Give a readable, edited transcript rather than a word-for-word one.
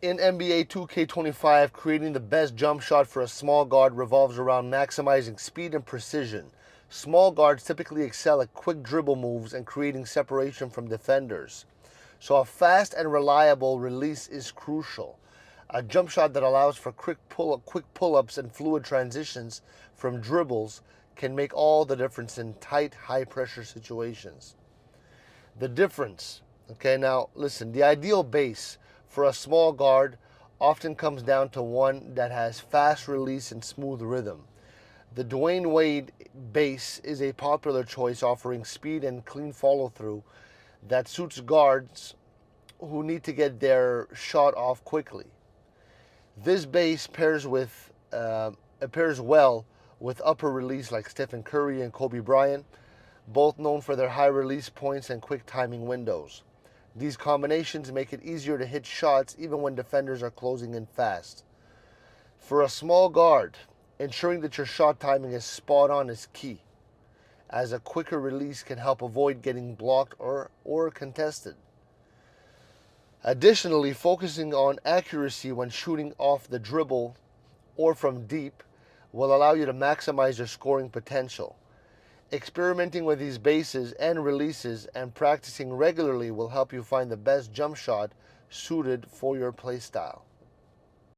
In NBA 2K25, creating the best jump shot for a small guard revolves around maximizing speed and precision. Small guards typically excel at quick dribble moves and creating separation from defenders. So a fast and reliable release is crucial. A jump shot that allows for quick pull-ups and fluid transitions from dribbles can make all the difference in tight, high-pressure situations. The difference, okay, now listen, the ideal base for a small guard often comes down to one that has fast release and smooth rhythm. The Dwayne Wade base is a popular choice, offering speed and clean follow through that suits guards who need to get their shot off quickly. This base pairs well with upper release like Stephen Curry and Kobe Bryant, both known for their high release points and quick timing windows. These combinations make it easier to hit shots even when defenders are closing in fast. For a small guard, ensuring that your shot timing is spot on is key, as a quicker release can help avoid getting blocked or contested. Additionally, focusing on accuracy when shooting off the dribble or from deep will allow you to maximize your scoring potential. Experimenting with these bases and releases and practicing regularly will help you find the best jump shot suited for your play style.